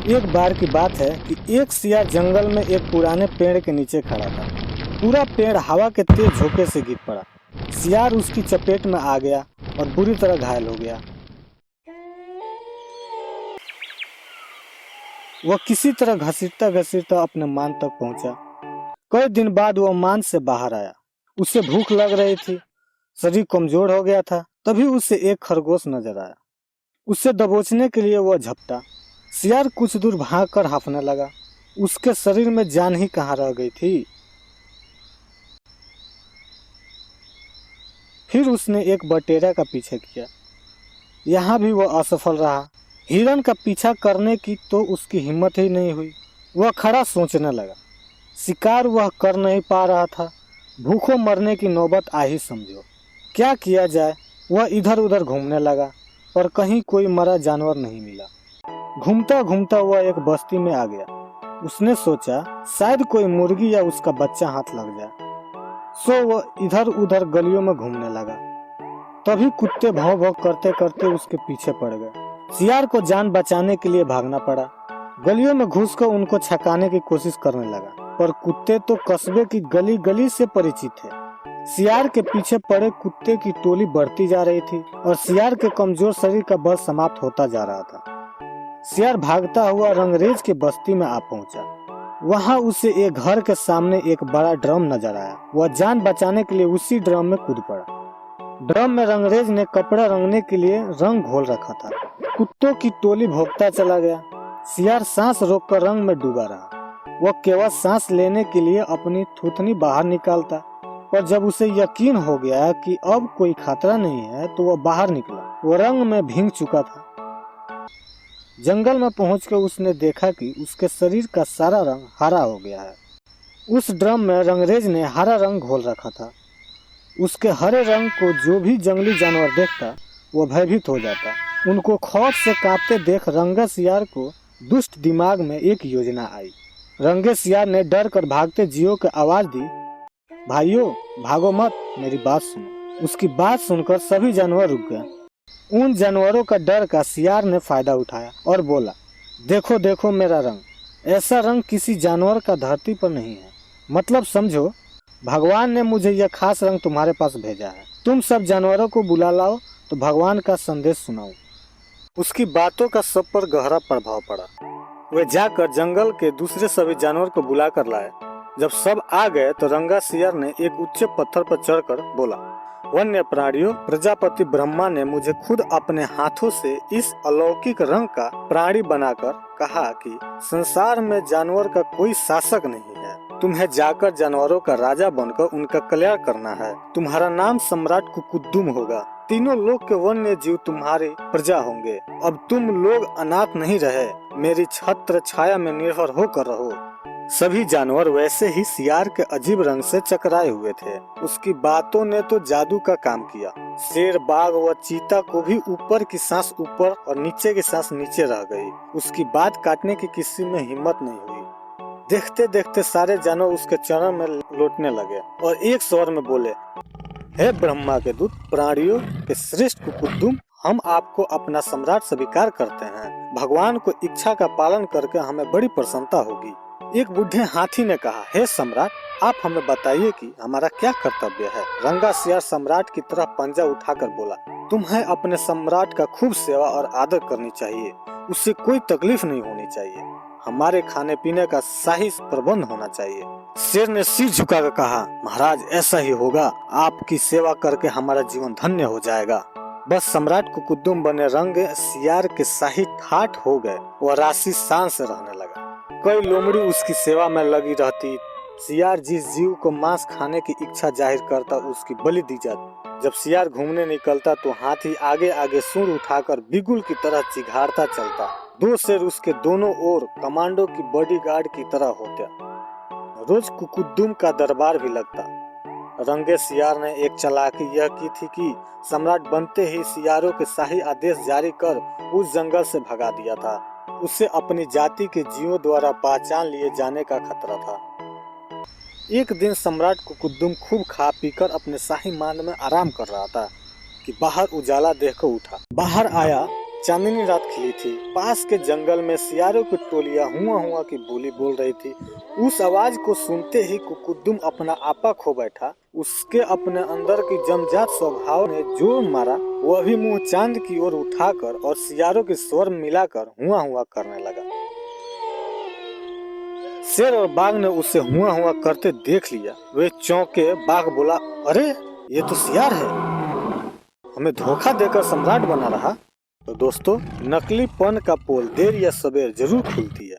एक बार की बात है कि एक सियार जंगल में एक पुराने पेड़ के नीचे खड़ा था। पूरा पेड़ हवा के तेज झोंके से गिर पड़ा। सियार उसकी चपेट में आ गया और बुरी तरह घायल हो गया। वह किसी तरह घसीटता घसीटता अपने मान तक पहुंचा। कई दिन बाद वह मान से बाहर आया। उसे भूख लग रही थी, शरीर कमजोर हो गया था। तभी उसे एक खरगोश नजर आया। उसे दबोचने के लिए वह झपटा। सियार कुछ दूर भागकर हांफने लगा। उसके शरीर में जान ही कहाँ रह गई थी। फिर उसने एक बटेरा का पीछा किया। यहाँ भी वह असफल रहा। हिरन का पीछा करने की तो उसकी हिम्मत ही नहीं हुई। वह खड़ा सोचने लगा। शिकार वह कर नहीं पा रहा था। भूखों मरने की नौबत आ ही समझो। क्या किया जाए। वह इधर उधर घूमने लगा, पर कहीं कोई मरा जानवर नहीं मिला। घूमता घूमता वह एक बस्ती में आ गया। उसने सोचा शायद कोई मुर्गी या उसका बच्चा हाथ लग जाए। सो वह इधर उधर गलियों में घूमने लगा। तभी कुत्ते भौं भौं करते करते उसके पीछे पड़ गए। सियार को जान बचाने के लिए भागना पड़ा। गलियों में घुसकर उनको छकाने की कोशिश करने लगा, पर कुत्ते तो कस्बे की गली गली से परिचित थे। सियार के पीछे पड़े कुत्ते की टोली बढ़ती जा रही थी और सियार के कमजोर शरीर का बल समाप्त होता जा रहा था। सियार भागता हुआ रंगरेज के बस्ती में आ पहुंचा। वहां उसे एक घर के सामने एक बड़ा ड्रम नजर आया। वह जान बचाने के लिए उसी ड्रम में कूद पड़ा। ड्रम में रंगरेज ने कपड़ा रंगने के लिए रंग घोल रखा था। कुत्तों की टोली भौंकता चला गया। सियार सांस रोककर रंग में डूबा रहा। वह केवल सांस लेने के लिए अपनी थूथनी बाहर निकालता, पर जब उसे यकीन हो गया कि अब कोई खतरा नहीं है तो वह बाहर निकला। वह रंग में भीग चुका था। जंगल में पहुंचकर उसने देखा कि उसके शरीर का सारा रंग हरा हो गया है। उस ड्रम में रंगरेज ने हरा रंग घोल रखा था। उसके हरे रंग को जो भी जंगली जानवर देखता वो भयभीत हो जाता। उनको खौफ से कांपते देख रंगा सियार को दुष्ट दिमाग में एक योजना आई। रंगे सियार ने डर कर भागते जियो को आवाज दी, भाइयों भागो मत, मेरी बात सुनो। उसकी बात सुनकर सभी जानवर रुक गए। उन जानवरों का डर का सियार ने फायदा उठाया और बोला, देखो देखो मेरा रंग, ऐसा रंग किसी जानवर का धरती पर नहीं है। मतलब समझो, भगवान ने मुझे यह खास रंग तुम्हारे पास भेजा है। तुम सब जानवरों को बुला लाओ तो भगवान का संदेश सुनाओ। उसकी बातों का सब पर गहरा प्रभाव पड़ा। वे जाकर जंगल के दूसरे सभी जानवर को बुला कर लाए। जब सब आ गए तो रंगा सियार ने एक ऊंचे पत्थर पर चढ़कर बोला, वन्य प्राणियों, प्रजापति ब्रह्मा ने मुझे खुद अपने हाथों से इस अलौकिक रंग का प्राणी बनाकर कहा कि संसार में जानवर का कोई शासक नहीं है। तुम्हें जाकर जानवरों का राजा बनकर उनका कल्याण करना है। तुम्हारा नाम सम्राट कुकुद्दुम होगा। तीनों लोग के वन्य जीव तुम्हारी प्रजा होंगे। अब तुम लोग अनाथ नहीं रहे, मेरी छत्र छाया में निर्भर होकर रहो। सभी जानवर वैसे ही सियार के अजीब रंग से चकराए हुए थे। उसकी बातों ने तो जादू का काम किया। शेर, बाघ व चीता को भी ऊपर की सांस ऊपर और नीचे की सांस नीचे रह गई। उसकी बात काटने की किसी में हिम्मत नहीं हुई। देखते देखते सारे जानवर उसके चरण में लौटने लगे और एक स्वर में बोले, हे ब्रह्मा के दूत, प्राणियों के श्रेष्ठ कुकुद्दुम, हम आपको अपना सम्राट स्वीकार करते हैं। भगवान को इच्छा का पालन करके हमें बड़ी प्रसन्नता होगी। एक बूढ़े हाथी ने कहा, हे सम्राट, आप हमें बताइए कि हमारा क्या कर्तव्य है। रंगा सियार सम्राट की तरह पंजा उठाकर बोला, तुम्हें अपने सम्राट का खूब सेवा और आदर करनी चाहिए। उससे कोई तकलीफ नहीं होनी चाहिए। हमारे खाने पीने का सही प्रबंध होना चाहिए। शेर ने सिर झुकाकर कहा, महाराज ऐसा ही होगा। आपकी सेवा करके हमारा जीवन धन्य हो जाएगा। बस सम्राट कुकुद्दुम बने रंगे सियार के शाही ठाठ हो गए। वह राशि शान से रहने लगा। कई लोमड़ी उसकी सेवा में लगी रहती। सियार जिस जीव को मांस खाने की इच्छा जाहिर करता उसकी बलि दी जाती। जब सियार घूमने निकलता तो हाथी आगे आगे सूंड उठाकर बिगुल की तरह चिघाड़ता चलता। दो शेर उसके दोनों ओर कमांडो की बॉडीगार्ड की तरह होते। रोज कुकुद्दुम का दरबार भी लगता। रंगे सियार ने एक चालाकी यह की थी कि सम्राट बनते ही सियारों के शाही आदेश जारी कर उस जंगल से भगा दिया था। उसे अपनी जाति के जीवों द्वारा पहचान लिए जाने का खतरा था। एक दिन सम्राट कुकुद्दुम खूब खा पीकर अपने शाही मान में आराम कर रहा था कि बाहर उजाला देखकर उठा। बाहर आया चांदनी रात खिली थी। पास के जंगल में सियारों की टोलियां हुआ हुआ की बोली बोल रही थी। उस आवाज को सुनते ही कुकुद्दुम अपना आपा खो बैठा। उसके अपने अंदर की जमजात स्वभाव ने जोर मारा। वह भी मुंह चांद की ओर उठाकर और सियारों के स्वर मिलाकर हुआ हुआ करने लगा। शेर और बाघ ने उसे हुआ हुआ करते देख लिया। वे चौंके। बाघ बोला, अरे ये तो सियार है, हमें धोखा देकर सम्राट बना रहा। तो दोस्तों, नकलीपन का पोल देर या सवेर जरूर खुलती है।